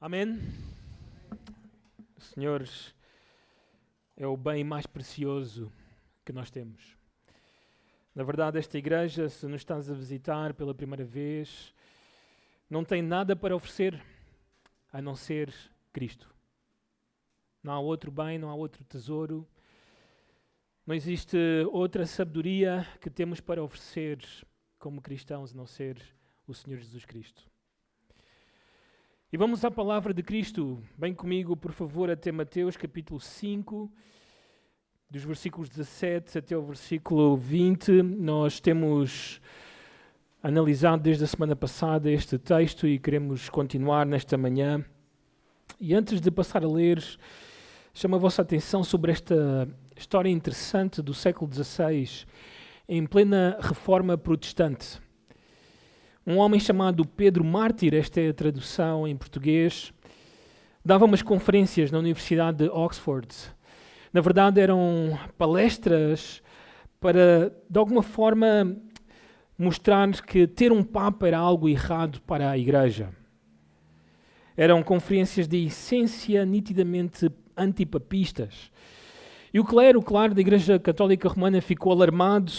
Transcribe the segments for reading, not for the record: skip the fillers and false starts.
Amém? O Senhor é o bem mais precioso que nós temos. Na verdade, esta igreja, se nos estás a visitar pela primeira vez, não tem nada para oferecer a não ser Cristo. Não há outro bem, não há outro tesouro. Não existe outra sabedoria que temos para oferecer como cristãos a não ser o Senhor Jesus Cristo. E vamos à palavra de Cristo. Vem comigo, por favor, até Mateus capítulo 5, dos versículos 17 até o versículo 20. Nós temos analisado desde a semana passada este texto e queremos continuar nesta manhã. E antes de passar a ler, chamo a vossa atenção sobre esta história interessante do século XVI, em plena reforma protestante. Um homem chamado Pedro Mártir, esta é a tradução em português, dava umas conferências na Universidade de Oxford. Na verdade, eram palestras para, de alguma forma, mostrar que ter um Papa era algo errado para a Igreja. Eram conferências de essência nitidamente antipapistas. E o clero, claro, da Igreja Católica Romana ficou alarmado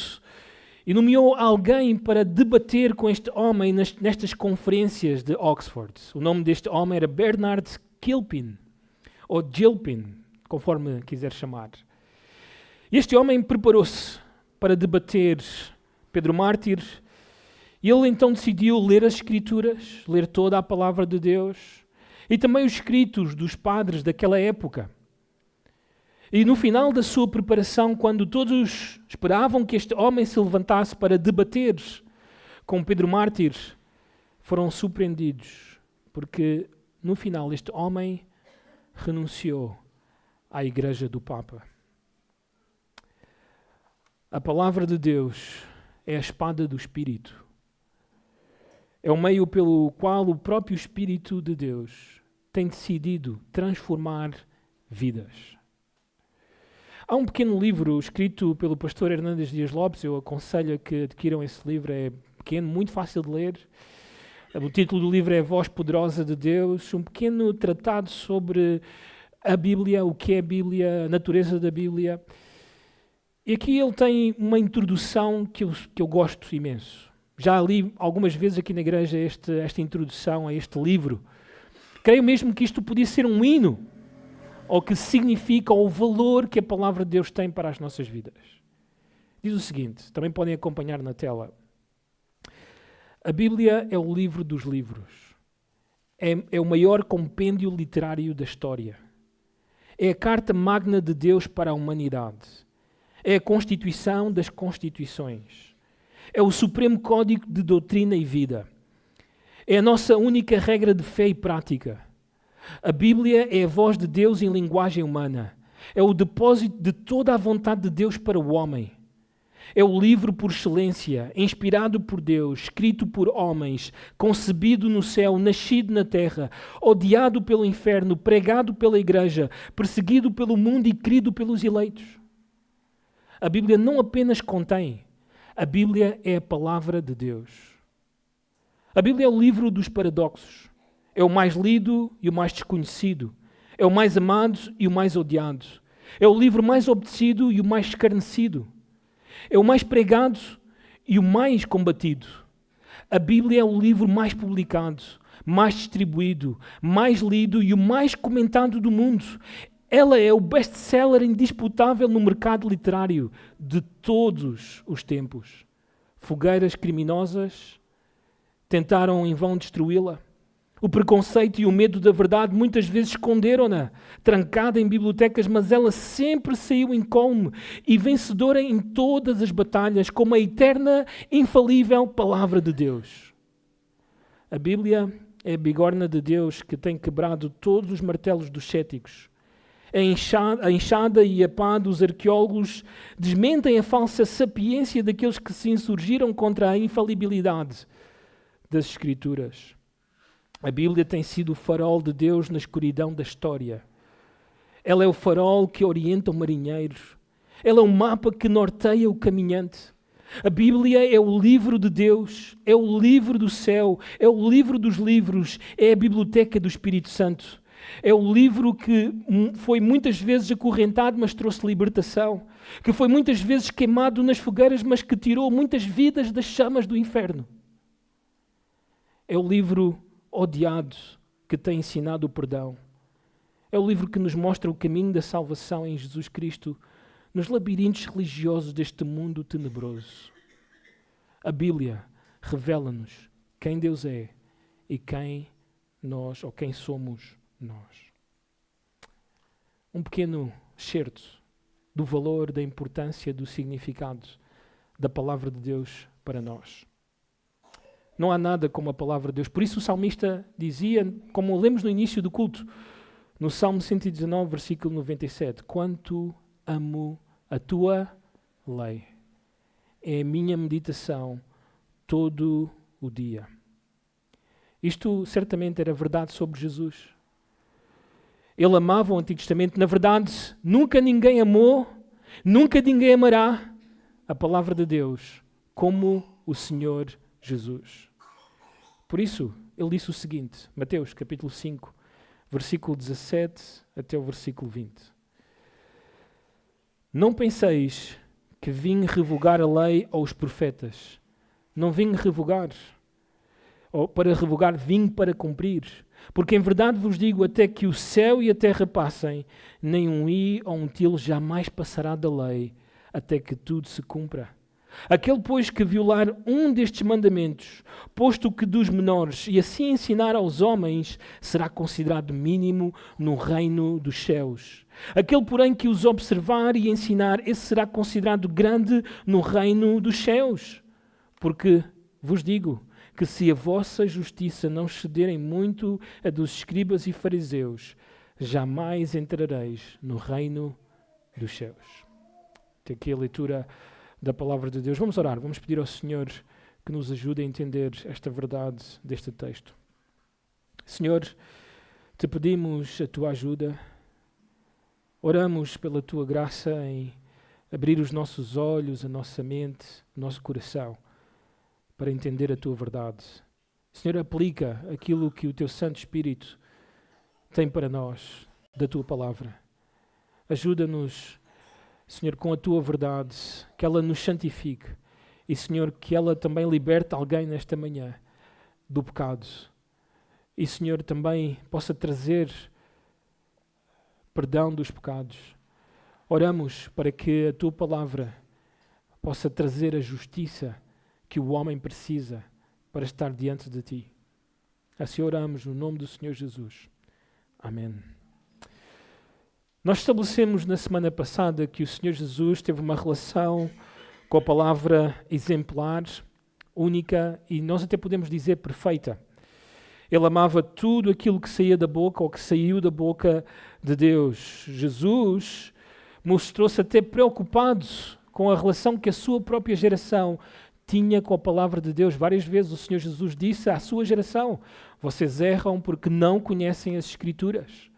e nomeou alguém para debater com este homem nestas conferências de Oxford. O nome deste homem era Bernard Gilpin, ou Gilpin, conforme quiser chamar. E este homem preparou-se para debater Pedro Mártir, e ele então decidiu ler as Escrituras, ler toda a palavra de Deus, e também os escritos dos padres daquela época. E no final da sua preparação, quando todos esperavam que este homem se levantasse para debater com Pedro Mártir, foram surpreendidos, porque no final este homem renunciou à Igreja do Papa. A palavra de Deus é a espada do Espírito. É o meio pelo qual o próprio Espírito de Deus tem decidido transformar vidas. Há um pequeno livro escrito pelo pastor Hernandes Dias Lopes, eu aconselho a que adquiram esse livro, é pequeno, muito fácil de ler. O título do livro é Voz Poderosa de Deus, um pequeno tratado sobre a Bíblia, o que é a Bíblia, a natureza da Bíblia. E aqui ele tem uma introdução que eu gosto imenso. Já li algumas vezes aqui na igreja esta introdução a este livro. Creio mesmo que isto podia ser um hino, ou que significa o valor que a palavra de Deus tem para as nossas vidas. Diz o seguinte, também podem acompanhar na tela. A Bíblia é o livro dos livros. É o maior compêndio literário da história. É a carta magna de Deus para a humanidade. É a constituição das constituições. É o supremo código de doutrina e vida. É a nossa única regra de fé e prática. A Bíblia é a voz de Deus em linguagem humana. É o depósito de toda a vontade de Deus para o homem. É o livro por excelência, inspirado por Deus, escrito por homens, concebido no céu, nascido na terra, odiado pelo inferno, pregado pela igreja, perseguido pelo mundo e querido pelos eleitos. A Bíblia não apenas contém, a Bíblia é a palavra de Deus. A Bíblia é o livro dos paradoxos. É o mais lido e o mais desconhecido. É o mais amado e o mais odiado. É o livro mais obedecido e o mais escarnecido. É o mais pregado e o mais combatido. A Bíblia é o livro mais publicado, mais distribuído, mais lido e o mais comentado do mundo. Ela é o best-seller indisputável no mercado literário de todos os tempos. Fogueiras criminosas tentaram em vão destruí-la. O preconceito e o medo da verdade muitas vezes esconderam-na, trancada em bibliotecas, mas ela sempre saiu incólume e vencedora em todas as batalhas, como a eterna, infalível Palavra de Deus. A Bíblia é a bigorna de Deus que tem quebrado todos os martelos dos céticos. A enxada e a pá dos arqueólogos desmentem a falsa sapiência daqueles que se insurgiram contra a infalibilidade das Escrituras. A Bíblia tem sido o farol de Deus na escuridão da história. Ela é o farol que orienta o marinheiro. Ela é o mapa que norteia o caminhante. A Bíblia é o livro de Deus, é o livro do céu, é o livro dos livros, é a biblioteca do Espírito Santo. É o livro que foi muitas vezes acorrentado, mas trouxe libertação. Que foi muitas vezes queimado nas fogueiras, mas que tirou muitas vidas das chamas do inferno. É o livro odiado que tem ensinado o perdão. É o livro que nos mostra o caminho da salvação em Jesus Cristo, nos labirintos religiosos deste mundo tenebroso. A Bíblia revela-nos quem Deus é e quem nós, ou quem somos nós. Um pequeno excerto do valor, da importância, do significado da palavra de Deus para nós. Não há nada como a palavra de Deus. Por isso o salmista dizia, como lemos no início do culto, no Salmo 119, versículo 97, quanto amo a tua lei. É a minha meditação todo o dia. Isto certamente era verdade sobre Jesus. Ele amava o Antigo Testamento. Na verdade, nunca ninguém amou, nunca ninguém amará a palavra de Deus como o Senhor Jesus. Por isso, ele disse o seguinte, Mateus capítulo 5, versículo 17 até o versículo 20. Não penseis que vim revogar a lei ou os profetas. Não vim revogar, ou para revogar, vim para cumprir. Porque em verdade vos digo, até que o céu e a terra passem, nem um i ou um til jamais passará da lei, até que tudo se cumpra. Aquele, pois, que violar um destes mandamentos, posto que dos menores, e assim ensinar aos homens, será considerado mínimo no reino dos céus. Aquele, porém, que os observar e ensinar, esse será considerado grande no reino dos céus. Porque vos digo que se a vossa justiça não excederem muito a dos escribas e fariseus, jamais entrareis no reino dos céus. Tem aqui a leitura da palavra de Deus. Vamos orar, vamos pedir ao Senhor que nos ajude a entender esta verdade deste texto. Senhor, te pedimos a tua ajuda, oramos pela tua graça em abrir os nossos olhos, a nossa mente, o nosso coração, para entender a tua verdade. Senhor, aplica aquilo que o teu Santo Espírito tem para nós, da tua palavra. Ajuda-nos, Senhor, com a tua verdade, que ela nos santifique e, Senhor, que ela também liberte alguém nesta manhã do pecado e, Senhor, também possa trazer perdão dos pecados. Oramos para que a tua palavra possa trazer a justiça que o homem precisa para estar diante de ti. Assim oramos no nome do Senhor Jesus. Amém. Nós estabelecemos na semana passada que o Senhor Jesus teve uma relação com a palavra exemplar, única e nós até podemos dizer perfeita. Ele amava tudo aquilo que saía da boca ou que saiu da boca de Deus. Jesus mostrou-se até preocupado com a relação que a sua própria geração tinha com a palavra de Deus. Várias vezes o Senhor Jesus disse à sua geração: vocês erram porque não conhecem as Escrituras.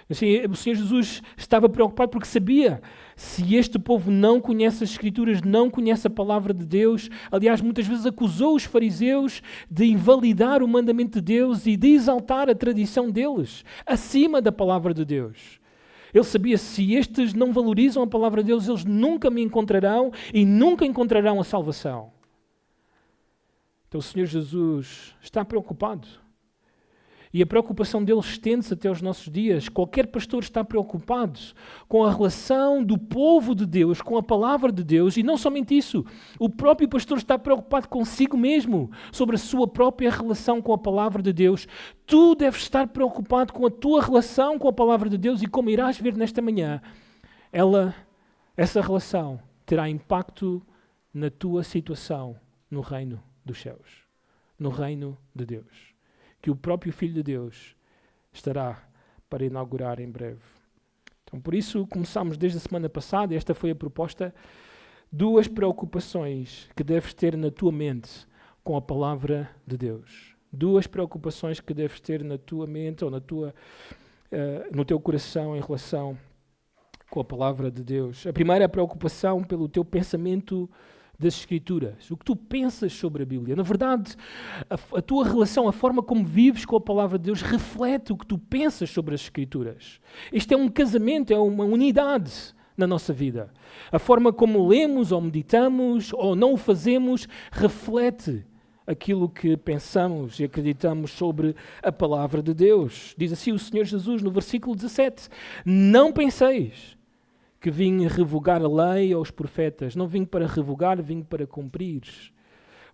Assim, o Senhor Jesus estava preocupado porque sabia, se este povo não conhece as Escrituras, não conhece a palavra de Deus, aliás, muitas vezes acusou os fariseus de invalidar o mandamento de Deus e de exaltar a tradição deles acima da palavra de Deus. Ele sabia, se estes não valorizam a palavra de Deus, eles nunca me encontrarão e nunca encontrarão a salvação. Então o Senhor Jesus está preocupado. E a preocupação dele estende-se até aos nossos dias. Qualquer pastor está preocupado com a relação do povo de Deus, com a palavra de Deus, e não somente isso. O próprio pastor está preocupado consigo mesmo, sobre a sua própria relação com a palavra de Deus. Tu deves estar preocupado com a tua relação com a palavra de Deus, e como irás ver nesta manhã, essa relação terá impacto na tua situação no reino dos céus, no reino de Deus, que o próprio Filho de Deus estará para inaugurar em breve. Então, por isso, começamos desde a semana passada, esta foi a proposta, 2 preocupações que deves ter na tua mente com a palavra de Deus. 2 preocupações que deves ter na tua mente ou no teu coração em relação com a palavra de Deus. A primeira é a preocupação pelo teu pensamento das Escrituras, o que tu pensas sobre a Bíblia. Na verdade, a tua relação, a forma como vives com a palavra de Deus reflete o que tu pensas sobre as Escrituras. Isto é um casamento, é uma unidade na nossa vida. A forma como lemos ou meditamos ou não o fazemos reflete aquilo que pensamos e acreditamos sobre a palavra de Deus. Diz assim o Senhor Jesus no versículo 17: não penseis que vim revogar a lei ou os profetas. Não vim para revogar, vim para cumprir.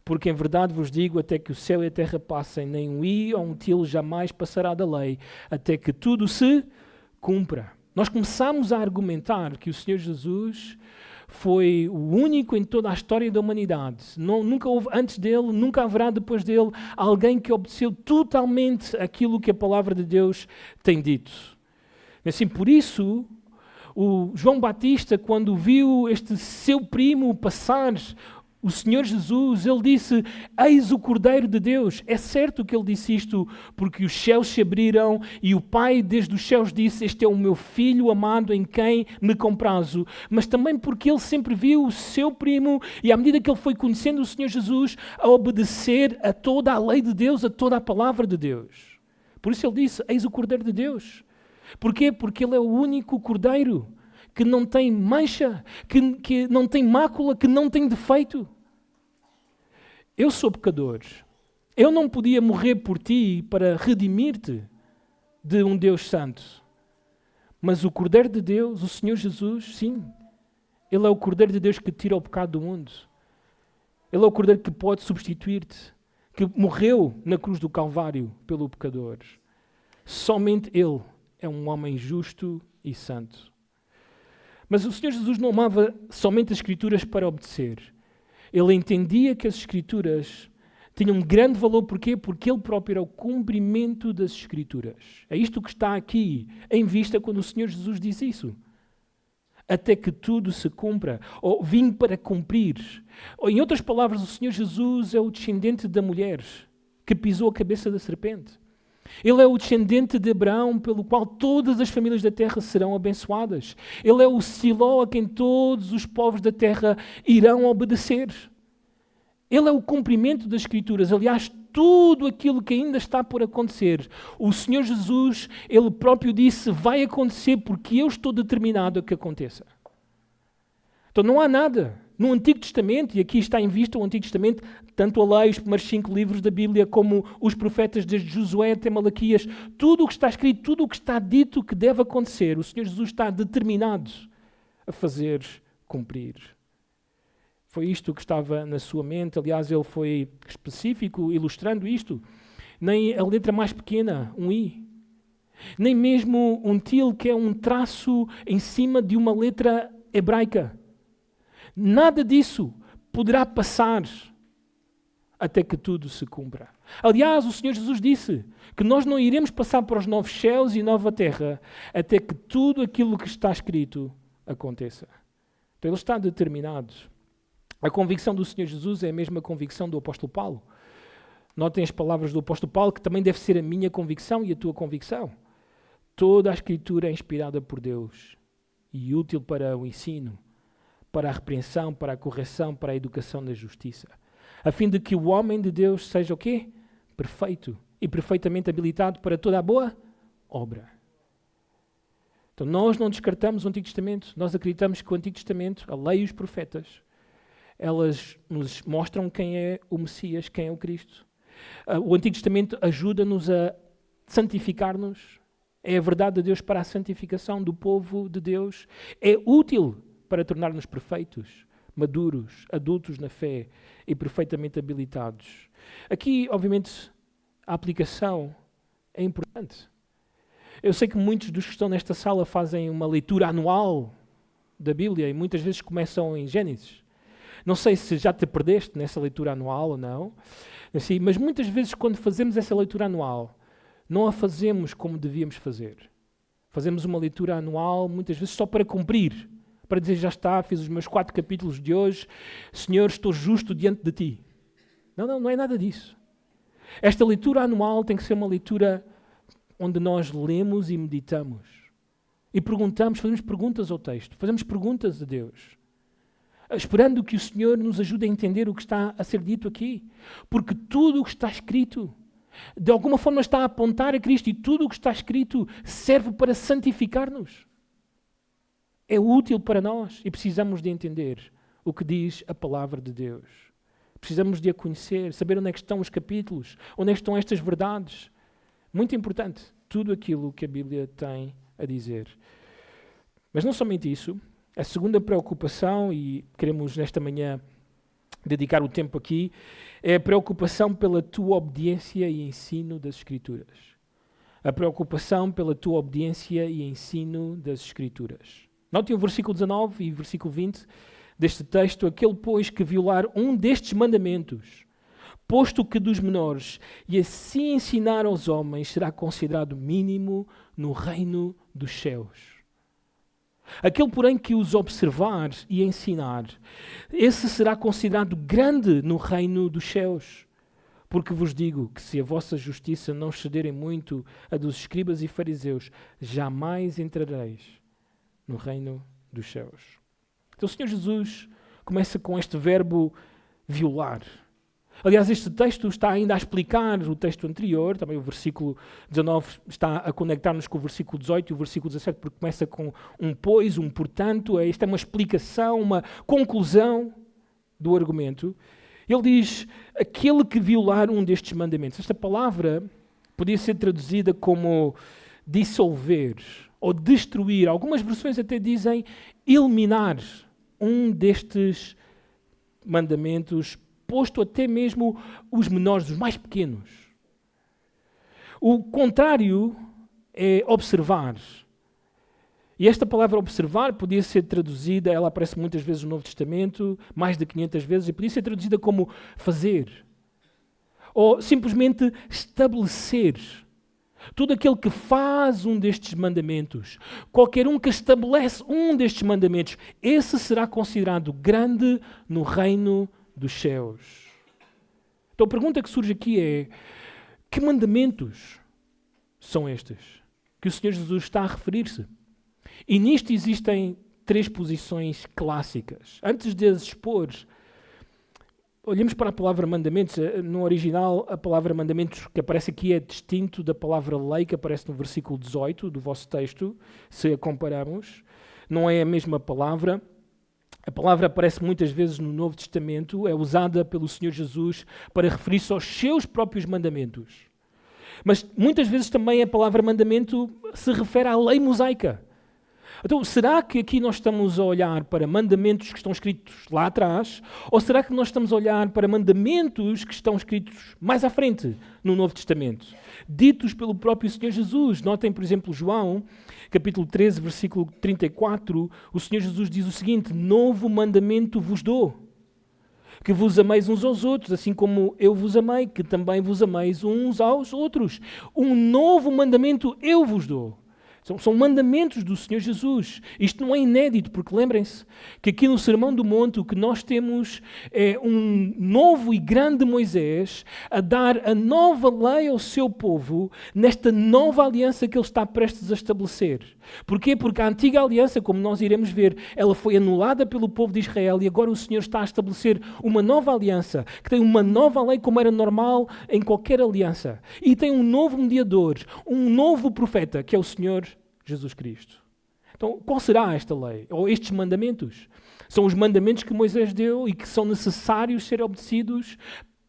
Porque em verdade vos digo, até que o céu e a terra passem, nem um i ou um til jamais passará da lei, até que tudo se cumpra. Nós começamos a argumentar que o Senhor Jesus foi o único em toda a história da humanidade. Nunca houve antes dele, nunca haverá depois dele alguém que obedeceu totalmente aquilo que a palavra de Deus tem dito. Assim, por isso, o João Batista, quando viu este seu primo passar o Senhor Jesus, ele disse: eis o Cordeiro de Deus. É certo que ele disse isto porque os céus se abriram e o Pai desde os céus disse: este é o meu Filho amado em quem me comprazo. Mas também porque ele sempre viu o seu primo e à medida que ele foi conhecendo o Senhor Jesus, a obedecer a toda a lei de Deus, a toda a palavra de Deus. Por isso ele disse: eis o Cordeiro de Deus. Porquê? Porque ele é o único Cordeiro que não tem mancha, que não tem mácula, que não tem defeito. Eu sou pecador. Eu não podia morrer por ti para redimir-te de um Deus santo. Mas o Cordeiro de Deus, o Senhor Jesus, sim, Ele é o Cordeiro de Deus que tira o pecado do mundo. Ele é o Cordeiro que pode substituir-te, que morreu na cruz do Calvário pelo pecador. Somente Ele é um homem justo e santo. Mas o Senhor Jesus não amava somente as Escrituras para obedecer. Ele entendia que as Escrituras tinham um grande valor. Porquê? Porque Ele próprio era o cumprimento das Escrituras. É isto que está aqui em vista quando o Senhor Jesus diz isso. Até que tudo se cumpra. Ou vim para cumprir. Ou, em outras palavras, o Senhor Jesus é o descendente da mulher que pisou a cabeça da serpente. Ele é o descendente de Abraão, pelo qual todas as famílias da terra serão abençoadas. Ele é o Siló a quem todos os povos da terra irão obedecer. Ele é o cumprimento das Escrituras. Aliás, tudo aquilo que ainda está por acontecer, o Senhor Jesus, Ele próprio disse, vai acontecer porque eu estou determinado a que aconteça. Então não há nada no Antigo Testamento, e aqui está em vista o Antigo Testamento, tanto a lei, os primeiros 5 livros da Bíblia, como os profetas desde Josué até Malaquias, tudo o que está escrito, tudo o que está dito que deve acontecer, o Senhor Jesus está determinado a fazer cumprir. Foi isto que estava na sua mente. Aliás, ele foi específico ilustrando isto. Nem a letra mais pequena, um i, nem mesmo um til, que é um traço em cima de uma letra hebraica. Nada disso poderá passar até que tudo se cumpra. Aliás, o Senhor Jesus disse que nós não iremos passar para os novos céus e nova terra até que tudo aquilo que está escrito aconteça. Então Ele está determinado. A convicção do Senhor Jesus é a mesma convicção do apóstolo Paulo. Notem as palavras do apóstolo Paulo, que também deve ser a minha convicção e a tua convicção. Toda a Escritura é inspirada por Deus e útil para o ensino, para a repreensão, para a correção, para a educação na justiça, a fim de que o homem de Deus seja o quê? Perfeito e perfeitamente habilitado para toda a boa obra. Então nós não descartamos o Antigo Testamento, nós acreditamos que o Antigo Testamento, a lei e os profetas, elas nos mostram quem é o Messias, quem é o Cristo. O Antigo Testamento ajuda-nos a santificar-nos, é a verdade de Deus para a santificação do povo de Deus, é útil para tornar-nos perfeitos, maduros, adultos na fé e perfeitamente habilitados. Aqui, obviamente, a aplicação é importante. Eu sei que muitos dos que estão nesta sala fazem uma leitura anual da Bíblia e muitas vezes começam em Gênesis. Não sei se já te perdeste nessa leitura anual ou não, assim, mas muitas vezes quando fazemos essa leitura anual, não a fazemos como devíamos fazer. Fazemos uma leitura anual muitas vezes só para cumprir, para dizer, já está, fiz os meus 4 capítulos de hoje, Senhor, estou justo diante de Ti. Não é nada disso. Esta leitura anual tem que ser uma leitura onde nós lemos e meditamos. E perguntamos, fazemos perguntas ao texto, fazemos perguntas a Deus. esperando que o Senhor nos ajude a entender o que está a ser dito aqui. Porque tudo o que está escrito, de alguma forma está a apontar a Cristo, e tudo o que está escrito serve para santificar-nos. É útil para nós e precisamos de entender o que diz a palavra de Deus. Precisamos de a conhecer, saber onde é que estão os capítulos, onde é que estão estas verdades. Muito importante, tudo aquilo que a Bíblia tem a dizer. Mas não somente isso, a segunda preocupação, e queremos nesta manhã dedicar o tempo aqui, é a preocupação pela tua obediência e ensino das Escrituras. A preocupação pela tua obediência e ensino das Escrituras. Notem o versículo 19 e versículo 20 deste texto: aquele, pois, que violar um destes mandamentos, posto que dos menores, e assim ensinar aos homens, será considerado mínimo no reino dos céus. Aquele, porém, que os observar e ensinar, esse será considerado grande no reino dos céus. Porque vos digo que se a vossa justiça não excederem muito a dos escribas e fariseus, jamais entrareis no reino dos céus. Então o Senhor Jesus começa com este verbo violar. Aliás, este texto está ainda a explicar o texto anterior, também o versículo 19 está a conectar-nos com o versículo 18 e o versículo 17, porque começa com um pois, um portanto. Esta é uma explicação, uma conclusão do argumento. Ele diz, aquele que violar um destes mandamentos. Esta palavra podia ser traduzida como dissolver ou destruir. Algumas versões até dizem eliminar um destes mandamentos, posto até mesmo os menores, os mais pequenos. O contrário é observar. E esta palavra observar podia ser traduzida, ela aparece muitas vezes no Novo Testamento, mais de 500 vezes, e podia ser traduzida como fazer. Ou simplesmente estabelecer. Todo aquele que faz um destes mandamentos, qualquer um que estabelece um destes mandamentos, esse será considerado grande no reino dos céus. Então a pergunta que surge aqui é: que mandamentos são estes que o Senhor Jesus está a referir-se? E nisto existem 3 posições clássicas. Antes de as expor, olhemos para a palavra mandamentos. No original, a palavra mandamentos que aparece aqui é distinto da palavra lei que aparece no versículo 18 do vosso texto, se a compararmos. Não é a mesma palavra. A palavra aparece muitas vezes no Novo Testamento, é usada pelo Senhor Jesus para referir-se aos seus próprios mandamentos. Mas muitas vezes também a palavra mandamento se refere à lei mosaica. Então, será que aqui nós estamos a olhar para mandamentos que estão escritos lá atrás, ou será que nós estamos a olhar para mandamentos que estão escritos mais à frente no Novo Testamento, ditos pelo próprio Senhor Jesus? Notem, por exemplo, João, capítulo 13, versículo 34, o Senhor Jesus diz o seguinte: novo mandamento vos dou, que vos ameis uns aos outros, assim como eu vos amei, que também vos ameis uns aos outros. Um novo mandamento eu vos dou. São mandamentos do Senhor Jesus. Isto não é inédito, porque lembrem-se que aqui no Sermão do Monte o que nós temos é um novo e grande Moisés a dar a nova lei ao seu povo nesta nova aliança que ele está prestes a estabelecer. Porquê? Porque a antiga aliança, como nós iremos ver, ela foi anulada pelo povo de Israel e agora o Senhor está a estabelecer uma nova aliança, que tem uma nova lei como era normal em qualquer aliança. E tem um novo mediador, um novo profeta, que é o Senhor Jesus Cristo. Então, qual será esta lei? Ou estes mandamentos? São os mandamentos que Moisés deu e que são necessários ser obedecidos,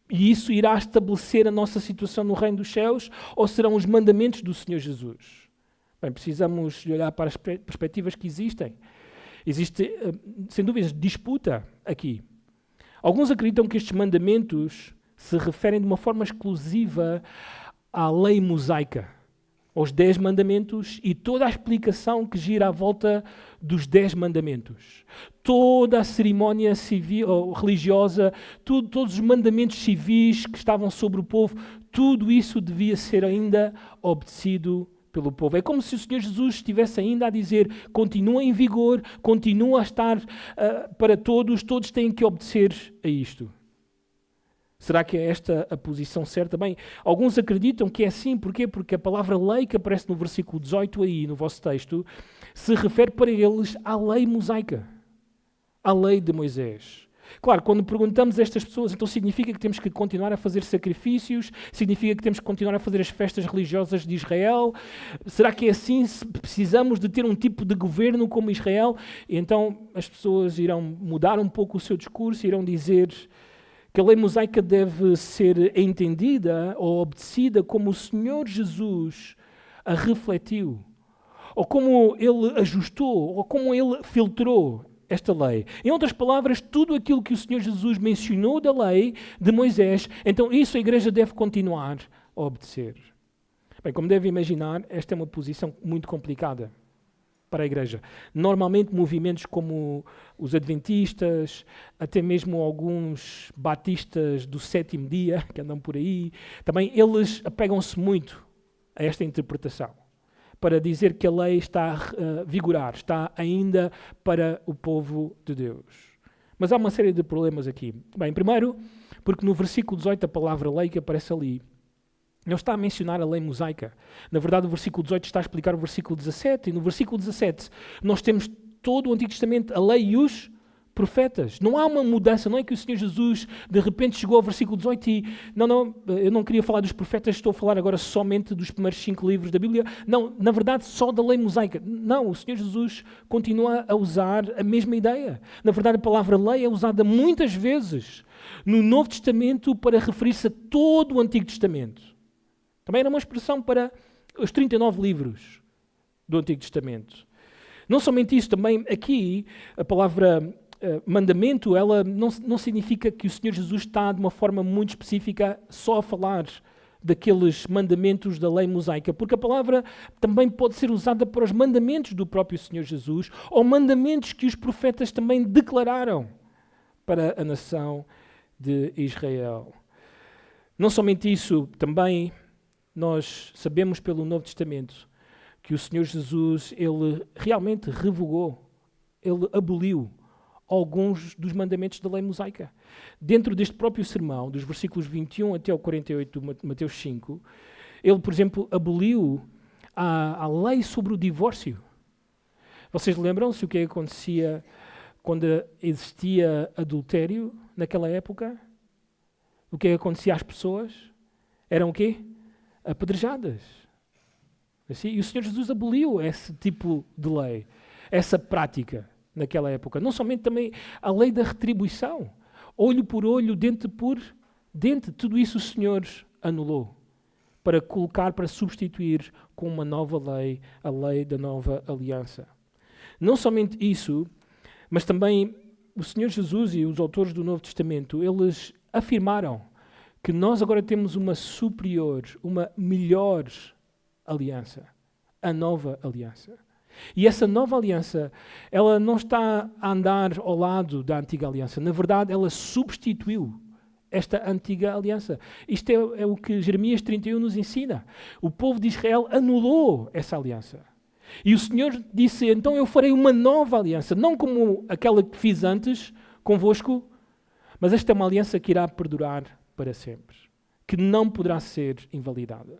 e isso irá estabelecer a nossa situação no reino dos céus? Ou serão os mandamentos do Senhor Jesus? Bem, precisamos olhar para as perspectivas que existem. Existe, sem dúvida, disputa aqui. Alguns acreditam que estes mandamentos se referem de uma forma exclusiva à lei mosaica, aos 10 mandamentos e toda a explicação que gira à volta dos 10 mandamentos. Toda a cerimónia civil ou religiosa, todos os mandamentos civis que estavam sobre o povo, tudo isso devia ser ainda obedecido pelo povo. É como se o Senhor Jesus estivesse ainda a dizer: continua em vigor, continua a estar para todos têm que obedecer a isto. Será que é esta a posição certa? Bem, alguns acreditam que é assim. Porquê? Porque a palavra lei que aparece no versículo 18 aí, no vosso texto, se refere para eles à lei mosaica. a lei de Moisés. Claro, quando perguntamos a estas pessoas, então significa que temos que continuar a fazer sacrifícios? Significa que temos que continuar a fazer as festas religiosas de Israel? Será que é assim? Precisamos de ter um tipo de governo como Israel? E então as pessoas irão mudar um pouco o seu discurso, irão dizer que a lei mosaica deve ser entendida ou obedecida como o Senhor Jesus a refletiu, ou como Ele ajustou, ou como Ele filtrou esta lei. Em outras palavras, tudo aquilo que o Senhor Jesus mencionou da lei de Moisés, então isso a igreja deve continuar a obedecer. Bem, como deve imaginar, esta é uma posição muito complicada para a igreja. Normalmente movimentos como os adventistas, até mesmo alguns batistas do sétimo dia, que andam por aí, também eles apegam-se muito a esta interpretação, para dizer que a lei está a vigorar, está ainda para o povo de Deus. Mas há uma série de problemas aqui. Bem, primeiro, porque no versículo 18 a palavra lei que aparece ali não está a mencionar a lei mosaica. Na verdade, o versículo 18 está a explicar o versículo 17, e no versículo 17 nós temos todo o Antigo Testamento, a lei e os profetas. Não há uma mudança, não é que o Senhor Jesus de repente chegou ao versículo 18 e não, eu não queria falar dos profetas, estou a falar agora somente dos primeiros 5 livros da Bíblia. Não, na verdade só da lei mosaica. Não, o Senhor Jesus continua a usar a mesma ideia. Na verdade a palavra lei é usada muitas vezes no Novo Testamento para referir-se a todo o Antigo Testamento. Também era uma expressão para os 39 livros do Antigo Testamento. Não somente isso, também aqui a palavra mandamento, ela não significa que o Senhor Jesus está de uma forma muito específica só a falar daqueles mandamentos da lei mosaica, porque a palavra também pode ser usada para os mandamentos do próprio Senhor Jesus, ou mandamentos que os profetas também declararam para a nação de Israel. Não somente isso, também nós sabemos pelo Novo Testamento que o Senhor Jesus, Ele realmente revogou, Ele aboliu alguns dos mandamentos da lei mosaica. Dentro deste próprio sermão, dos versículos 21 até o 48 de Mateus 5, Ele, por exemplo, aboliu a lei sobre o divórcio. Vocês lembram-se o que acontecia quando existia adultério naquela época? O que acontecia às pessoas? Eram o quê? Apedrejadas. Assim, e o Senhor Jesus aboliu esse tipo de lei, essa prática naquela época. Não somente também a lei da retribuição, olho por olho, dente por dente, tudo isso o Senhor anulou para colocar, para substituir com uma nova lei, a lei da nova aliança. Não somente isso, mas também o Senhor Jesus e os autores do Novo Testamento, eles afirmaram que nós agora temos uma superior, uma melhor aliança, a nova aliança. E essa nova aliança, ela não está a andar ao lado da antiga aliança. Na verdade, ela substituiu esta antiga aliança. Isto é o que Jeremias 31 nos ensina. O povo de Israel anulou essa aliança. E o Senhor disse, então eu farei uma nova aliança, não como aquela que fiz antes convosco, mas esta é uma aliança que irá perdurar para sempre, que não poderá ser invalidada.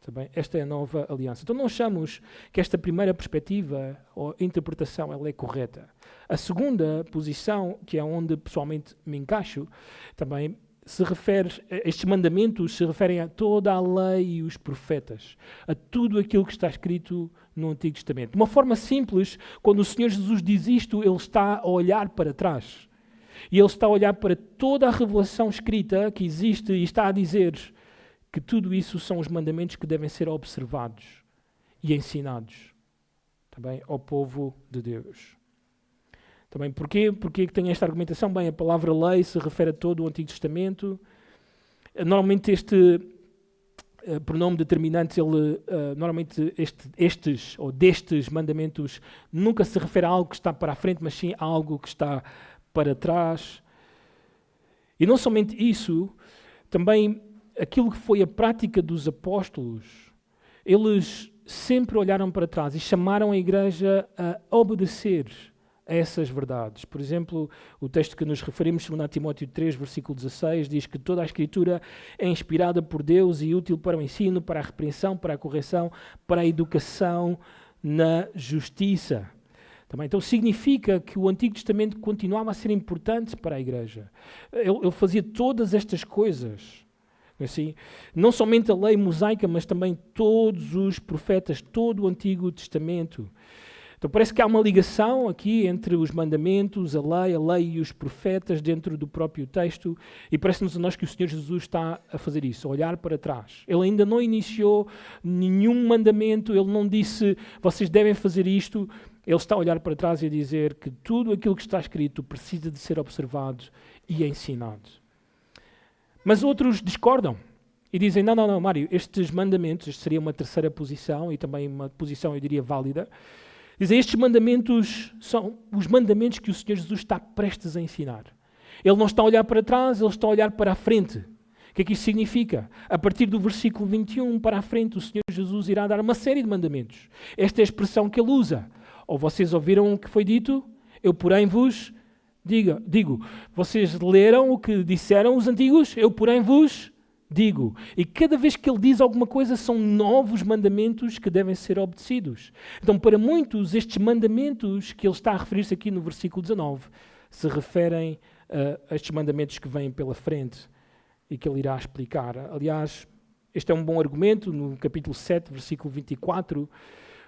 Também, esta é a nova aliança. Então não achamos que esta primeira perspectiva ou interpretação ela é correta. A segunda posição, que é onde pessoalmente me encaixo, também se refere, estes mandamentos se referem a toda a lei e os profetas, a tudo aquilo que está escrito no Antigo Testamento. De uma forma simples, quando o Senhor Jesus diz isto, Ele está a olhar para trás. E Ele está a olhar para toda a revelação escrita que existe e está a dizer que tudo isso são os mandamentos que devem ser observados e ensinados também ao povo de Deus. Também porquê que tem esta argumentação? Bem, a palavra lei se refere a todo o Antigo Testamento. Normalmente este pronome determinante, normalmente destes mandamentos nunca se refere a algo que está para a frente, mas sim a algo que está para trás. E não somente isso, também aquilo que foi a prática dos apóstolos, eles sempre olharam para trás e chamaram a igreja a obedecer a essas verdades. Por exemplo, o texto que nos referimos, 2 Timóteo 3, versículo 16, diz que toda a Escritura é inspirada por Deus e útil para o ensino, para a repreensão, para a correção, para a educação na justiça. Também. Então significa que o Antigo Testamento continuava a ser importante para a igreja. Ele fazia todas estas coisas. Assim, não somente a lei mosaica, mas também todos os profetas, todo o Antigo Testamento. Então parece que há uma ligação aqui entre os mandamentos, a lei e os profetas dentro do próprio texto, e parece-nos a nós que o Senhor Jesus está a fazer isso, a olhar para trás. Ele ainda não iniciou nenhum mandamento, ele não disse, vocês devem fazer isto. Ele está a olhar para trás e a dizer que tudo aquilo que está escrito precisa de ser observado e ensinado. Mas outros discordam e dizem, não, Mário, estes mandamentos, esta seria uma terceira posição e também uma posição, eu diria, válida. Dizem, estes mandamentos são os mandamentos que o Senhor Jesus está prestes a ensinar. Ele não está a olhar para trás, ele está a olhar para a frente. O que é que isso significa? A partir do versículo 21 para a frente, o Senhor Jesus irá dar uma série de mandamentos. Esta é a expressão que ele usa. Ou vocês ouviram o que foi dito, eu porém vos digo. Vocês leram o que disseram os antigos, eu porém vos digo. E cada vez que ele diz alguma coisa, são novos mandamentos que devem ser obedecidos. Então, para muitos, estes mandamentos que ele está a referir-se aqui no versículo 19, se referem a estes mandamentos que vêm pela frente e que ele irá explicar. Aliás, este é um bom argumento, no capítulo 7, versículo 24,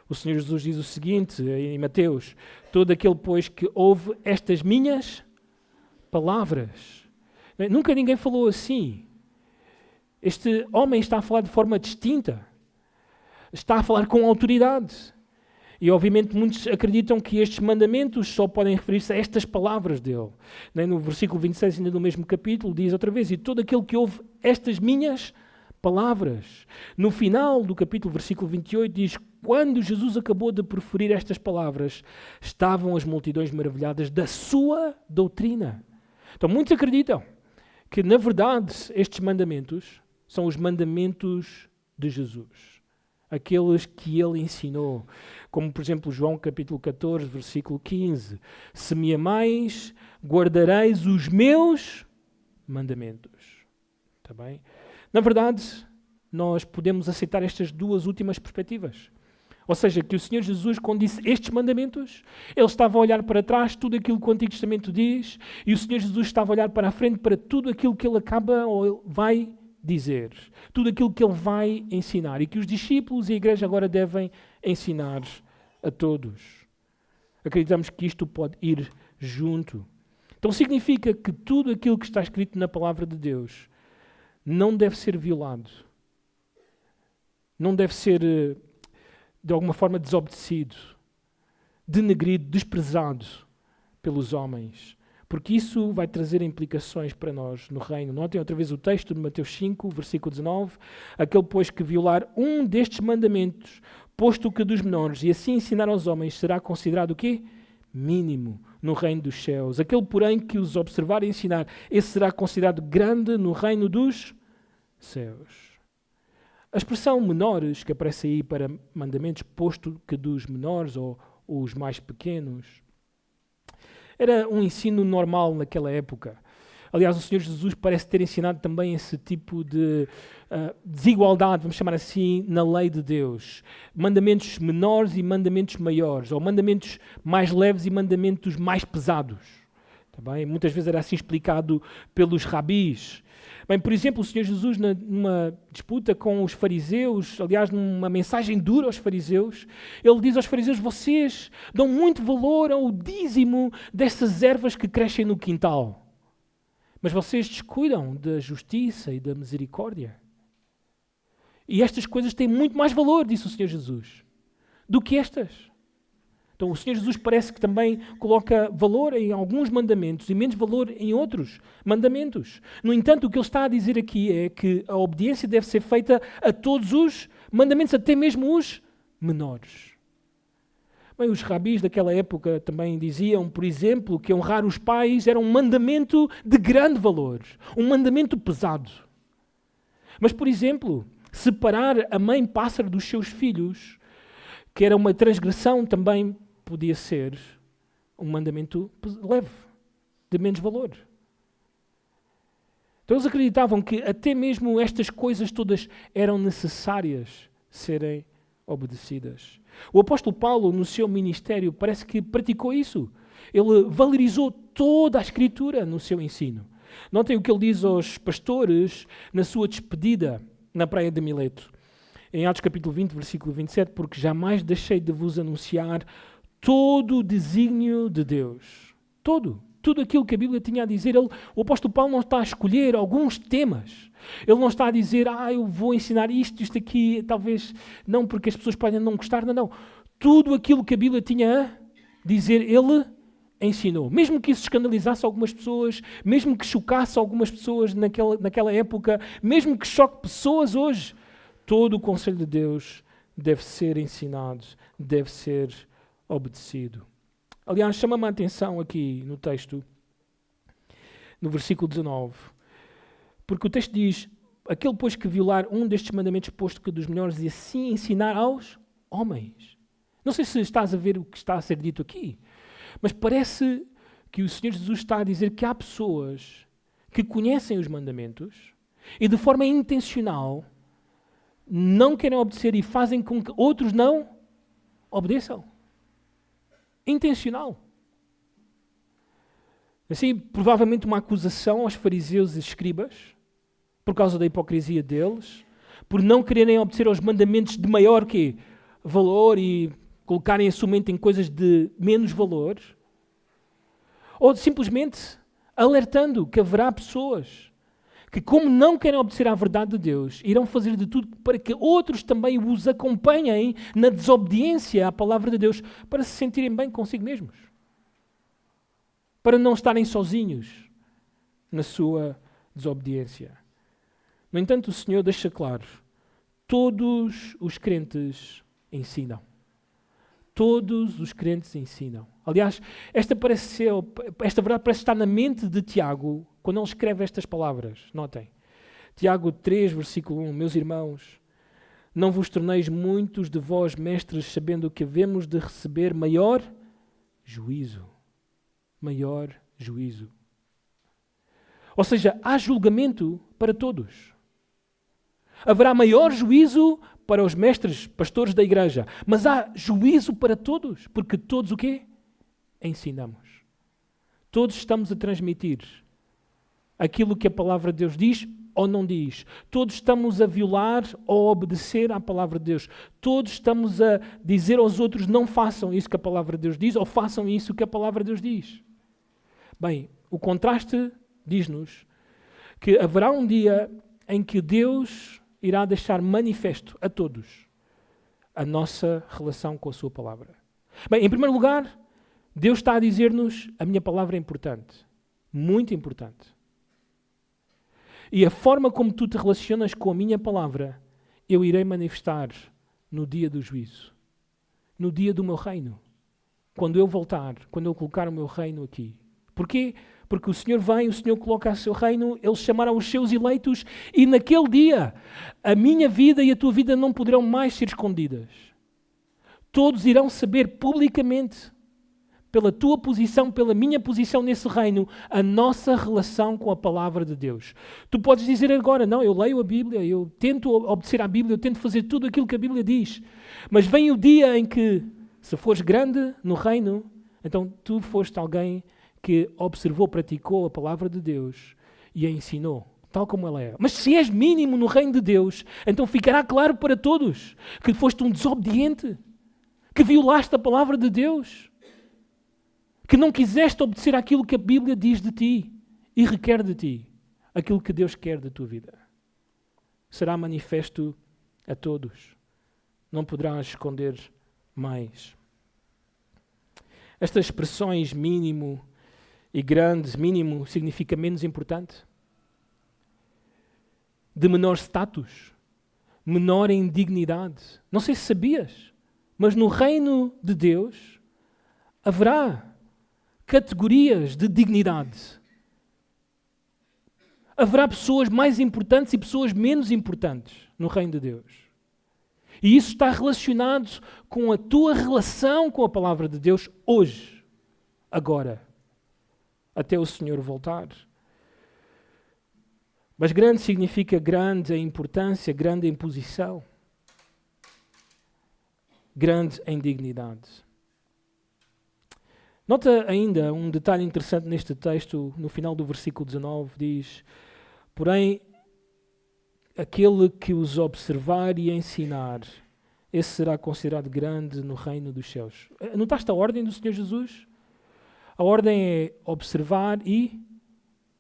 o Senhor Jesus diz o seguinte, em Mateus, todo aquele, pois, que ouve estas minhas palavras. Nunca ninguém falou assim. Este homem está a falar de forma distinta. Está a falar com autoridade. E, obviamente, muitos acreditam que estes mandamentos só podem referir-se a estas palavras dele. No versículo 26, ainda no mesmo capítulo, diz outra vez, e todo aquele que ouve estas minhas palavras. No final do capítulo, versículo 28, diz, quando Jesus acabou de proferir estas palavras, estavam as multidões maravilhadas da sua doutrina. Então, muitos acreditam que, na verdade, estes mandamentos são os mandamentos de Jesus. Aqueles que ele ensinou. Como, por exemplo, João capítulo 14, versículo 15. Se me amais, guardareis os meus mandamentos. Está bem? Na verdade, nós podemos aceitar estas duas últimas perspectivas. Ou seja, que o Senhor Jesus, quando disse estes mandamentos, ele estava a olhar para trás tudo aquilo que o Antigo Testamento diz, e o Senhor Jesus estava a olhar para a frente para tudo aquilo que ele acaba ou ele vai dizer, tudo aquilo que ele vai ensinar, e que os discípulos e a igreja agora devem ensinar a todos. Acreditamos que isto pode ir junto. Então significa que tudo aquilo que está escrito na palavra de Deus não deve ser violado, não deve ser de alguma forma desobedecido, denegrido, desprezado pelos homens, porque isso vai trazer implicações para nós no reino. Notem outra vez o texto de Mateus 5, versículo 19, aquele, pois, que violar um destes mandamentos, posto que dos menores, e assim ensinar aos homens, será considerado o quê? Mínimo no reino dos céus. Aquele, porém, que os observar e ensinar, esse será considerado grande no reino dos céus. A expressão menores, que aparece aí para mandamentos, posto que dos menores ou os mais pequenos, era um ensino normal naquela época. Aliás, o Senhor Jesus parece ter ensinado também esse tipo de desigualdade, vamos chamar assim, na lei de Deus. Mandamentos menores e mandamentos maiores, ou mandamentos mais leves e mandamentos mais pesados. Tá bem? Muitas vezes era assim explicado pelos rabis. Bem, por exemplo, o Senhor Jesus, numa disputa com os fariseus, aliás, numa mensagem dura aos fariseus, ele diz aos fariseus, vocês dão muito valor ao dízimo dessas ervas que crescem no quintal, mas vocês descuidam da justiça e da misericórdia. E estas coisas têm muito mais valor, disse o Senhor Jesus, do que estas. Então o Senhor Jesus parece que também coloca valor em alguns mandamentos e menos valor em outros mandamentos. No entanto, o que ele está a dizer aqui é que a obediência deve ser feita a todos os mandamentos, até mesmo os menores. Bem, os rabis daquela época também diziam, por exemplo, que honrar os pais era um mandamento de grande valor, um mandamento pesado. Mas, por exemplo, separar a mãe pássaro dos seus filhos, que era uma transgressão, também podia ser um mandamento leve, de menos valor. Então eles acreditavam que até mesmo estas coisas todas eram necessárias serem obedecidas. O apóstolo Paulo, no seu ministério, parece que praticou isso. Ele valorizou toda a Escritura no seu ensino. Notem o que ele diz aos pastores na sua despedida na praia de Mileto. Em Atos capítulo 20, versículo 27, porque jamais deixei de vos anunciar todo o desígnio de Deus. Tudo aquilo que a Bíblia tinha a dizer. O apóstolo Paulo não está a escolher alguns temas. Ele não está a dizer, eu vou ensinar isto aqui, talvez não porque as pessoas podem não gostar. Não. Tudo aquilo que a Bíblia tinha a dizer, ele ensinou. Mesmo que isso escandalizasse algumas pessoas, mesmo que chocasse algumas pessoas naquela época, mesmo que choque pessoas hoje, todo o conselho de Deus deve ser ensinado, deve ser obedecido. Aliás, chama-me a atenção aqui no texto, no versículo 19, porque o texto diz, aquele pois que violar um destes mandamentos posto que dos melhores e assim ensinar aos homens. Não sei se estás a ver o que está a ser dito aqui, mas parece que o Senhor Jesus está a dizer que há pessoas que conhecem os mandamentos e de forma intencional não querem obedecer e fazem com que outros não obedeçam. Intencional. Assim, provavelmente uma acusação aos fariseus e escribas, por causa da hipocrisia deles, por não quererem obedecer aos mandamentos de maior valor e colocarem a sua mente em coisas de menos valor, ou simplesmente alertando que haverá pessoas que, como não querem obedecer à verdade de Deus, irão fazer de tudo para que outros também os acompanhem na desobediência à palavra de Deus, para se sentirem bem consigo mesmos. Para não estarem sozinhos na sua desobediência. No entanto, o Senhor deixa claro, todos os crentes ensinam. Todos os crentes ensinam. Aliás, esta verdade parece estar na mente de Tiago quando ele escreve estas palavras. Notem. Tiago 3, versículo 1. Meus irmãos, não vos torneis muitos de vós mestres, sabendo que havemos de receber maior juízo. Maior juízo. Ou seja, há julgamento para todos. Haverá maior juízo para os mestres, pastores da igreja. Mas há juízo para todos. Porque todos o quê? Ensinamos. Todos estamos a transmitir aquilo que a palavra de Deus diz ou não diz. Todos estamos a violar ou a obedecer à palavra de Deus. Todos estamos a dizer aos outros não façam isso que a palavra de Deus diz ou façam isso que a palavra de Deus diz. Bem, o contraste diz-nos que haverá um dia em que Deus irá deixar manifesto a todos a nossa relação com a sua palavra. Bem, em primeiro lugar, Deus está a dizer-nos, a minha palavra é importante, muito importante. E a forma como tu te relacionas com a minha palavra, eu irei manifestar no dia do juízo, no dia do meu reino, quando eu voltar, quando eu colocar o meu reino aqui. Porquê? Porque o Senhor vem, o Senhor coloca o seu reino, Ele chamará os seus eleitos e naquele dia a minha vida e a tua vida não poderão mais ser escondidas. Todos irão saber publicamente, pela tua posição, pela minha posição nesse reino, a nossa relação com a palavra de Deus. Tu podes dizer agora, não, eu leio a Bíblia, eu tento obedecer à Bíblia, eu tento fazer tudo aquilo que a Bíblia diz. Mas vem o dia em que, se fores grande no reino, então tu foste alguém que observou, praticou a palavra de Deus e a ensinou, tal como ela é. Mas se és mínimo no reino de Deus, então ficará claro para todos que foste um desobediente, que violaste a palavra de Deus, que não quiseste obedecer àquilo que a Bíblia diz de ti e requer de ti, aquilo que Deus quer da tua vida. Será manifesto a todos. Não poderás esconder mais. Estas expressões mínimo e grande, mínimo, significa menos importante. De menor status, menor em dignidade. Não sei se sabias, mas no reino de Deus haverá categorias de dignidade. Haverá pessoas mais importantes e pessoas menos importantes no reino de Deus. E isso está relacionado com a tua relação com a palavra de Deus hoje, agora, até o Senhor voltar. Mas grande significa grande em importância, grande em posição. grande em dignidade. Nota ainda um detalhe interessante neste texto, no final do versículo 19, diz: porém, aquele que os observar e ensinar, esse será considerado grande no reino dos céus. Notaste a ordem do Senhor Jesus? A ordem é observar e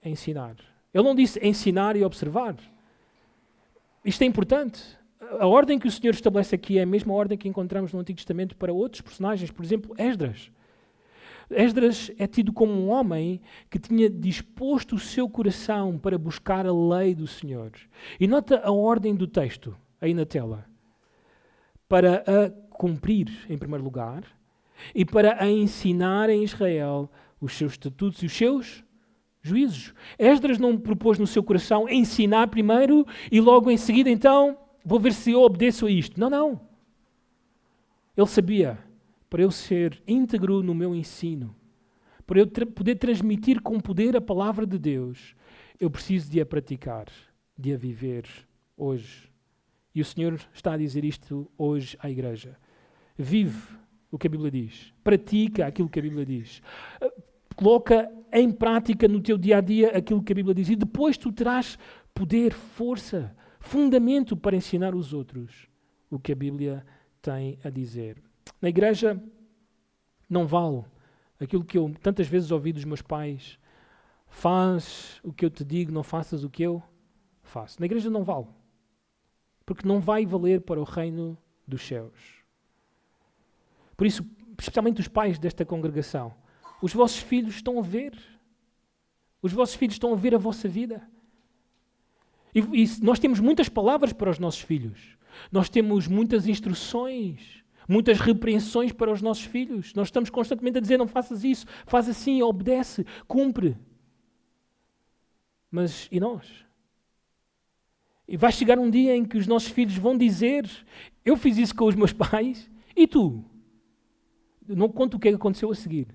ensinar. Ele não disse ensinar e observar. Isto é importante. A ordem que o Senhor estabelece aqui é a mesma ordem que encontramos no Antigo Testamento para outros personagens. Por exemplo, Esdras. Esdras é tido como um homem que tinha disposto o seu coração para buscar a lei do Senhor. E nota a ordem do texto, aí na tela. Para a cumprir, em primeiro lugar, e para a ensinar em Israel os seus estatutos e os seus juízos. Esdras não propôs no seu coração ensinar primeiro e logo em seguida, então, vou ver se eu obedeço a isto. Não, não. Ele sabia, para eu ser íntegro no meu ensino, para eu poder transmitir com poder a palavra de Deus, eu preciso de a praticar, de a viver hoje. E o Senhor está a dizer isto hoje à igreja. Vive o que a Bíblia diz. Pratica aquilo que a Bíblia diz. Coloca em prática no teu dia-a-dia aquilo que a Bíblia diz. E depois tu terás poder, força, fundamento para ensinar os outros o que a Bíblia tem a dizer. Na igreja não vale aquilo que eu tantas vezes ouvi dos meus pais: faz o que eu te digo, não faças o que eu faço. Na igreja não vale, porque não vai valer para o reino dos céus. Por isso, especialmente os pais desta congregação, os vossos filhos estão a ver. Os vossos filhos estão a ver a vossa vida. E nós temos muitas palavras para os nossos filhos. Nós temos muitas instruções, muitas repreensões para os nossos filhos. Nós estamos constantemente a dizer: não faças isso, faz assim, obedece, cumpre. Mas e nós? E vai chegar um dia em que os nossos filhos vão dizer: eu fiz isso com os meus pais, e tu? Eu não conto o que aconteceu a seguir.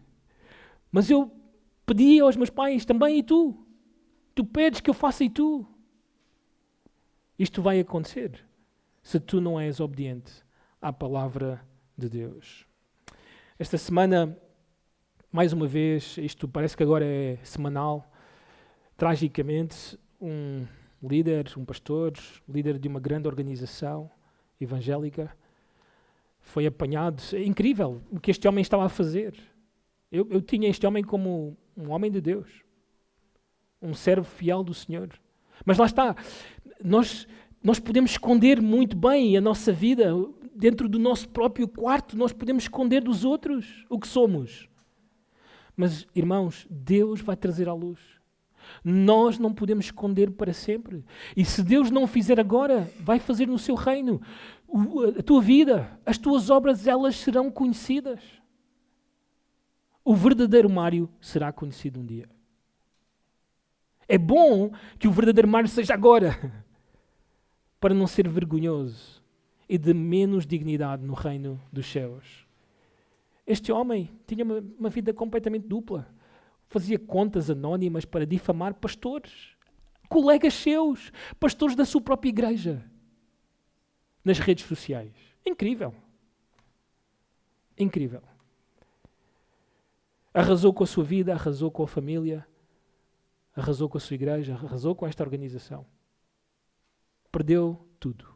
Mas eu pedi aos meus pais também, e tu? Tu pedes que eu faça, e tu? Isto vai acontecer se tu não és obediente à palavra de Deus. Esta semana, mais uma vez, isto parece que agora é semanal, tragicamente, um líder, um pastor, líder de uma grande organização evangélica, foi apanhado. É incrível o que este homem estava a fazer. Eu tinha este homem como um homem de Deus, um servo fiel do Senhor. Mas lá está, nós podemos esconder muito bem a nossa vida dentro do nosso próprio quarto, nós podemos esconder dos outros o que somos. Mas, irmãos, Deus vai trazer à luz. Nós não podemos esconder para sempre. E se Deus não o fizer agora, vai fazer no seu reino. A tua vida, as tuas obras, elas serão conhecidas. O verdadeiro Mário será conhecido um dia. É bom que o verdadeiro Mário seja agora, para não ser vergonhoso e de menos dignidade no reino dos céus. Este homem tinha uma vida completamente dupla. Fazia contas anónimas para difamar pastores, colegas seus, pastores da sua própria igreja, nas redes sociais. Incrível. Incrível. Arrasou com a sua vida, arrasou com a família, arrasou com a sua igreja, arrasou com esta organização. Perdeu tudo.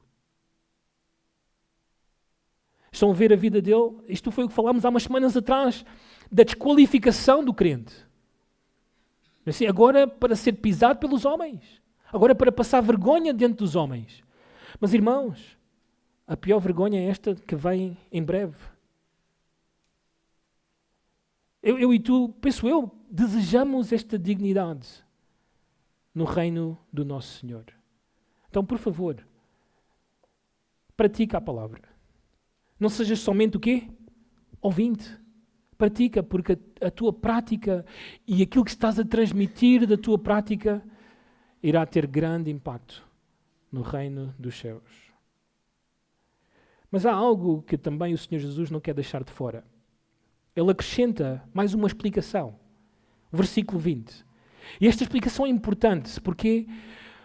Estão a ver a vida dele? Isto foi o que falámos há umas semanas atrás, da desqualificação do crente. Assim, agora para ser pisado pelos homens. Agora para passar vergonha diante dos homens. Mas, irmãos, a pior vergonha é esta que vem em breve. Eu e tu, penso eu, desejamos esta dignidade no reino do nosso Senhor. Então, por favor, pratica a palavra. Não sejas somente o quê? Ouvinte. Pratica, porque a tua prática e aquilo que estás a transmitir da tua prática irá ter grande impacto no reino dos céus. Mas há algo que também o Senhor Jesus não quer deixar de fora. Ele acrescenta mais uma explicação. Versículo 20. E esta explicação é importante. Porquê?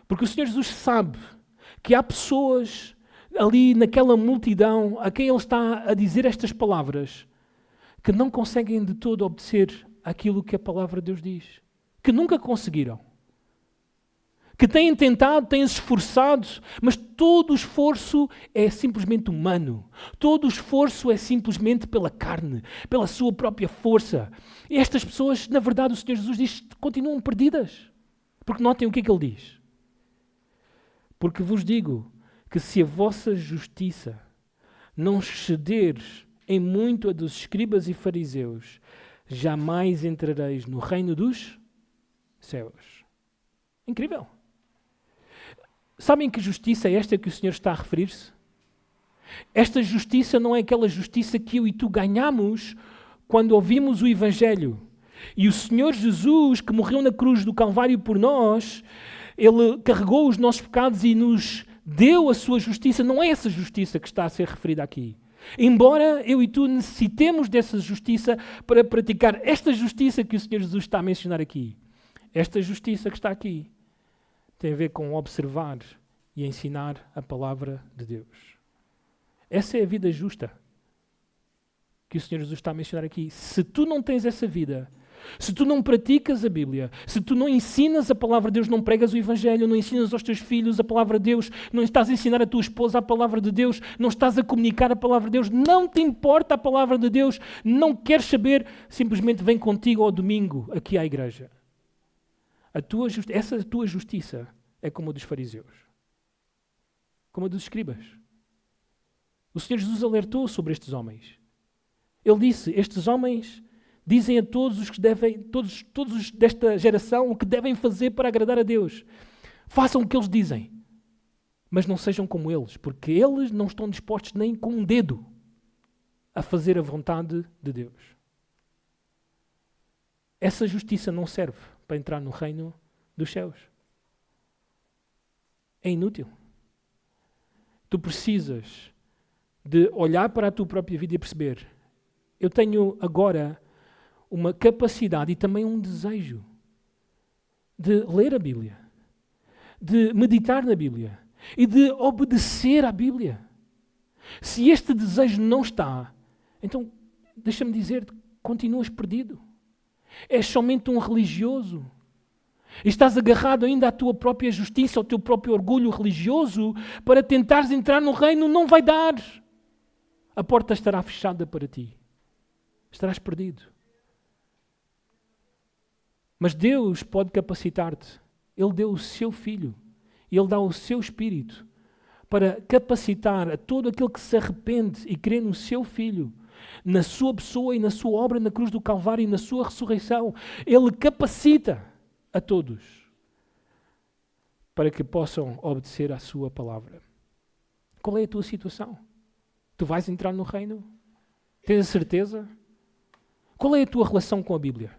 Porque o Senhor Jesus sabe que há pessoas ali naquela multidão a quem ele está a dizer estas palavras, que não conseguem de todo obedecer aquilo que a palavra de Deus diz, que nunca conseguiram, que têm tentado, têm se esforçado, mas todo o esforço é simplesmente humano. Todo o esforço é simplesmente pela carne, pela sua própria força. E estas pessoas, na verdade, o Senhor Jesus diz, continuam perdidas. Porque notem o que é que Ele diz. Porque vos digo que se a vossa justiça não exceder em muito a dos escribas e fariseus, jamais entrareis no reino dos céus. Incrível. Sabem que justiça é esta que o Senhor está a referir-se? Esta justiça não é aquela justiça que eu e tu ganhamos quando ouvimos o Evangelho. E o Senhor Jesus, que morreu na cruz do Calvário por nós, Ele carregou os nossos pecados e nos deu a sua justiça. Não é essa justiça que está a ser referida aqui. Embora eu e tu necessitemos dessa justiça para praticar esta justiça que o Senhor Jesus está a mencionar aqui. Esta justiça que está aqui tem a ver com observar e ensinar a palavra de Deus. Essa é a vida justa que o Senhor Jesus está a mencionar aqui. Se tu não tens essa vida, se tu não praticas a Bíblia, se tu não ensinas a palavra de Deus, não pregas o Evangelho, não ensinas aos teus filhos a palavra de Deus, não estás a ensinar a tua esposa a palavra de Deus, não estás a comunicar a palavra de Deus, não te importa a palavra de Deus, não queres saber, simplesmente vem contigo ao domingo aqui à igreja. Essa tua justiça é como a dos fariseus, como a dos escribas. O Senhor Jesus alertou sobre estes homens. Ele disse, estes homens dizem a todos os que devem, todos os desta geração, o que devem fazer para agradar a Deus. Façam o que eles dizem, mas não sejam como eles, porque eles não estão dispostos nem com um dedo a fazer a vontade de Deus. Essa justiça não serve para entrar no reino dos céus. É inútil. Tu precisas de olhar para a tua própria vida e perceber, eu tenho agora uma capacidade e também um desejo de ler a Bíblia, de meditar na Bíblia e de obedecer à Bíblia. Se este desejo não está, então, deixa-me dizer, continuas perdido. És somente um religioso. E estás agarrado ainda à tua própria justiça, ao teu próprio orgulho religioso, para tentares entrar no reino, não vai dar. A porta estará fechada para ti. Estarás perdido. Mas Deus pode capacitar-te. Ele deu o seu Filho. E Ele dá o seu Espírito para capacitar a todo aquele que se arrepende e crê no seu Filho, na sua pessoa e na sua obra na cruz do Calvário e na sua ressurreição. Ele capacita a todos para que possam obedecer à sua palavra. Qual é a tua situação? Tu vais entrar no reino? Tens a certeza? Qual é a tua relação com a Bíblia?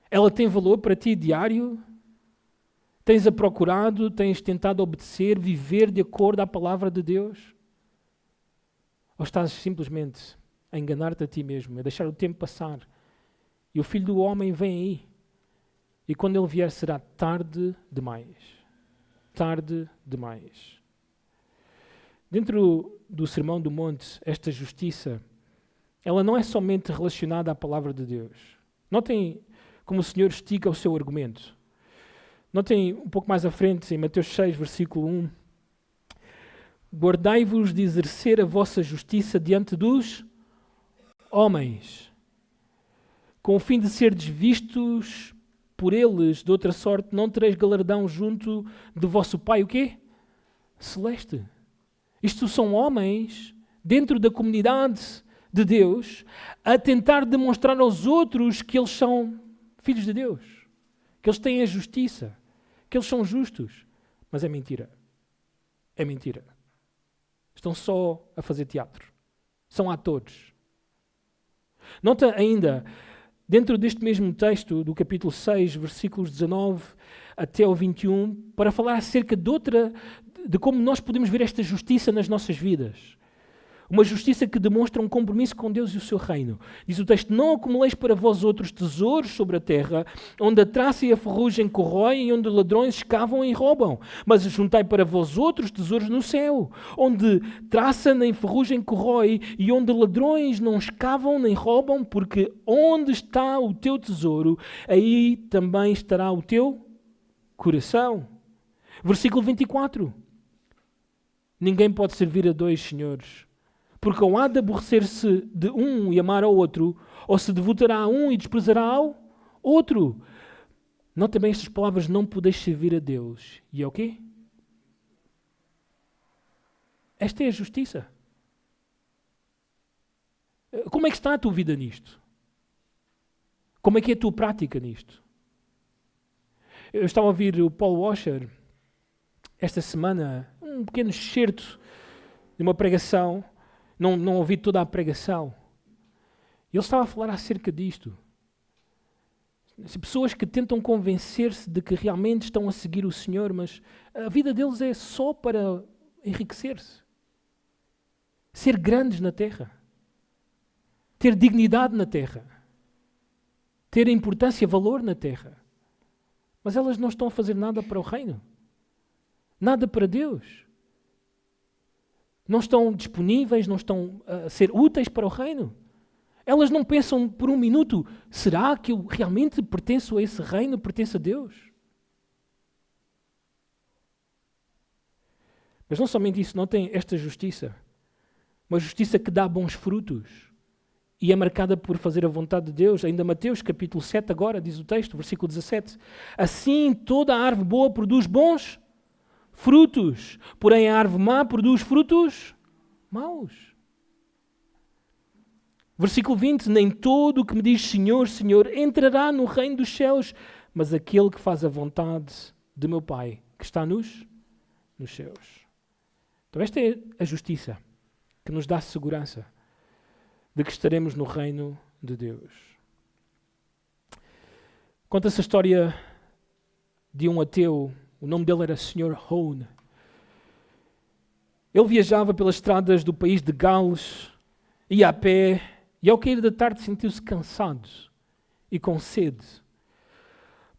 Ela tem valor para ti diário? Tens-a procurado? Tens tentado obedecer, viver de acordo à palavra de Deus? Ou estás simplesmente a enganar-te a ti mesmo, a deixar o tempo passar? E o Filho do Homem vem aí. E quando Ele vier será tarde demais. Tarde demais. Dentro do Sermão do Monte, esta justiça, ela não é somente relacionada à palavra de Deus. Notem como o Senhor estica o seu argumento. Notem um pouco mais à frente, em Mateus 6, versículo 1. Guardai-vos de exercer a vossa justiça diante dos homens, com o fim de serdes vistos por eles, de outra sorte, não tereis galardão junto do vosso Pai, o quê? Celeste. Isto são homens, dentro da comunidade de Deus, a tentar demonstrar aos outros que eles são filhos de Deus, que eles têm a justiça, que eles são justos. Mas é mentira. É mentira. Estão só a fazer teatro. São atores. Nota ainda, dentro deste mesmo texto, do capítulo 6, versículos 19 até ao 21, para falar acerca de como nós podemos ver esta justiça nas nossas vidas. Uma justiça que demonstra um compromisso com Deus e o seu reino. Diz o texto: não acumuleis para vós outros tesouros sobre a terra, onde a traça e a ferrugem corroem e onde ladrões escavam e roubam. Mas juntai para vós outros tesouros no céu, onde traça nem ferrugem corrói e onde ladrões não escavam nem roubam, porque onde está o teu tesouro, aí também estará o teu coração. Versículo 24. Ninguém pode servir a dois senhores, porque ou há de aborrecer-se de um e amar ao outro, ou se devotará a um e desprezará ao outro. Note bem estas palavras: não podeis servir a Deus. E é o quê? Esta é a justiça. Como é que está a tua vida nisto? Como é que é a tua prática nisto? Eu estava a ouvir o Paul Washer esta semana, um pequeno excerto de uma pregação. Não ouvi toda a pregação. Ele estava a falar acerca disto. Pessoas que tentam convencer-se de que realmente estão a seguir o Senhor, mas a vida deles é só para enriquecer-se. Ser grandes na terra. Ter dignidade na terra. Ter importância e valor na terra. Mas elas não estão a fazer nada para o reino. Nada para Deus. Não estão disponíveis, não estão a ser úteis para o reino. Elas não pensam por um minuto: será que eu realmente pertenço a esse reino, pertenço a Deus? Mas não somente isso, não tem esta justiça. Uma justiça que dá bons frutos e é marcada por fazer a vontade de Deus. Ainda Mateus capítulo 7 agora, diz o texto, versículo 17. Assim toda a árvore boa produz bons frutos, porém a árvore má produz frutos maus. Versículo 20: nem todo o que me diz Senhor, Senhor entrará no reino dos céus, mas aquele que faz a vontade de meu Pai, que está nos céus. Então esta é a justiça que nos dá segurança de que estaremos no reino de Deus. Conta-se a história de um ateu. O nome dele era Sr. Hone. Ele viajava pelas estradas do país de Gales, ia a pé, e ao cair da tarde sentiu-se cansado e com sede.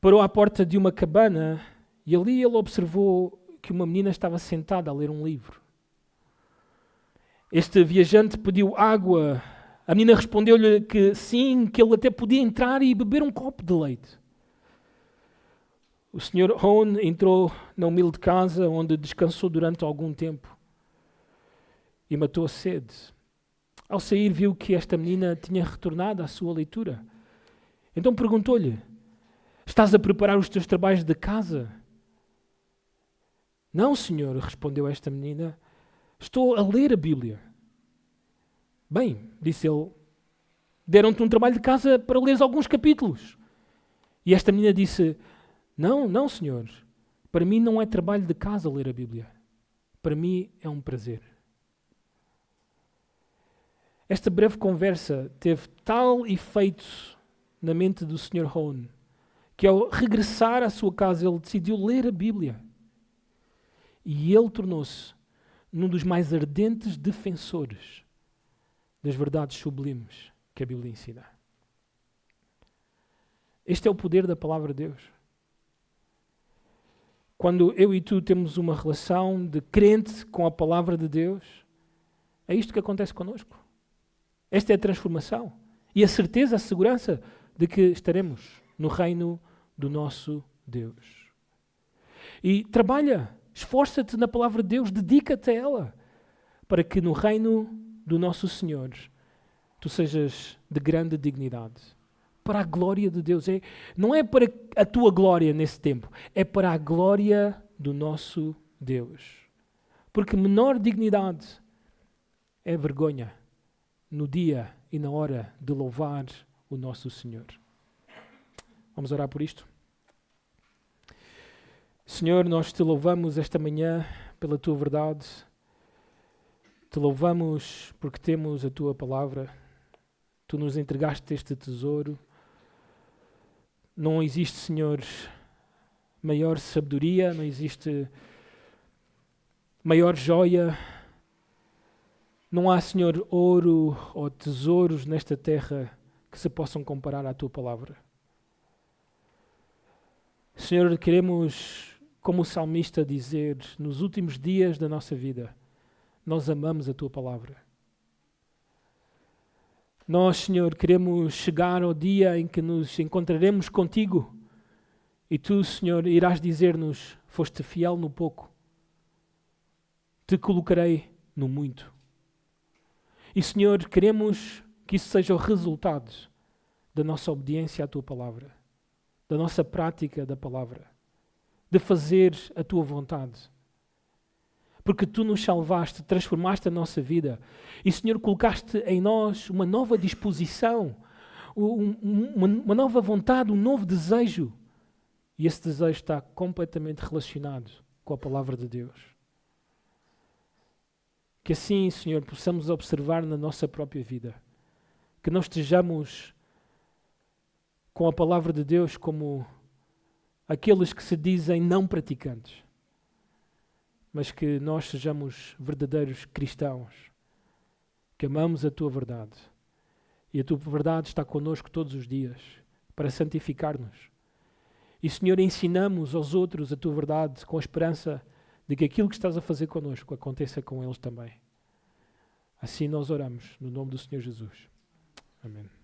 Parou à porta de uma cabana e ali ele observou que uma menina estava sentada a ler um livro. Este viajante pediu água. A menina respondeu-lhe que sim, que ele até podia entrar e beber um copo de leite. O Sr. Hone entrou na humilde casa onde descansou durante algum tempo e matou a sede. Ao sair viu que esta menina tinha retornado à sua leitura. Então perguntou-lhe: estás a preparar os teus trabalhos de casa? Não, senhor, respondeu esta menina. Estou a ler a Bíblia. Bem, disse ele, deram-te um trabalho de casa para leres alguns capítulos. E esta menina disse: não, senhor. Para mim não é trabalho de casa ler a Bíblia. Para mim é um prazer. Esta breve conversa teve tal efeito na mente do Sr. Hone que ao regressar à sua casa ele decidiu ler a Bíblia. E ele tornou-se num dos mais ardentes defensores das verdades sublimes que a Bíblia ensina. Este é o poder da palavra de Deus. Quando eu e tu temos uma relação de crente com a palavra de Deus, é isto que acontece connosco. Esta é a transformação e a certeza, a segurança de que estaremos no reino do nosso Deus. E trabalha, esforça-te na palavra de Deus, dedica-te a ela, para que no reino do nosso Senhor tu sejas de grande dignidade. Para a glória de Deus. Não é para a tua glória nesse tempo, é para a glória do nosso Deus. Porque menor dignidade é vergonha no dia e na hora de louvar o nosso Senhor. Vamos orar por isto? Senhor, nós te louvamos esta manhã pela tua verdade. Te louvamos porque temos a tua palavra. Tu nos entregaste este tesouro. Não existe, Senhor, maior sabedoria, não existe maior joia Não há, Senhor, ouro ou tesouros nesta terra que se possam comparar à Tua palavra. Senhor, queremos, como o salmista, dizer, nos últimos dias da nossa vida, nós amamos a Tua palavra. Nós, Senhor, queremos chegar ao dia em que nos encontraremos contigo e Tu, Senhor, irás dizer-nos, foste fiel no pouco, te colocarei no muito. E, Senhor, queremos que isso seja o resultado da nossa obediência à Tua palavra, da nossa prática da palavra, de fazer a Tua vontade. Porque Tu nos salvaste, transformaste a nossa vida e, Senhor, colocaste em nós uma nova disposição, uma nova vontade, um novo desejo. E esse desejo está completamente relacionado com a palavra de Deus. Que assim, Senhor, possamos observar na nossa própria vida, que não estejamos com a palavra de Deus como aqueles que se dizem não praticantes, mas que nós sejamos verdadeiros cristãos, que amamos a Tua verdade. E a Tua verdade está connosco todos os dias para santificar-nos. E, Senhor, ensinamos aos outros a Tua verdade com a esperança de que aquilo que estás a fazer connosco aconteça com eles também. Assim nós oramos, no nome do Senhor Jesus. Amém.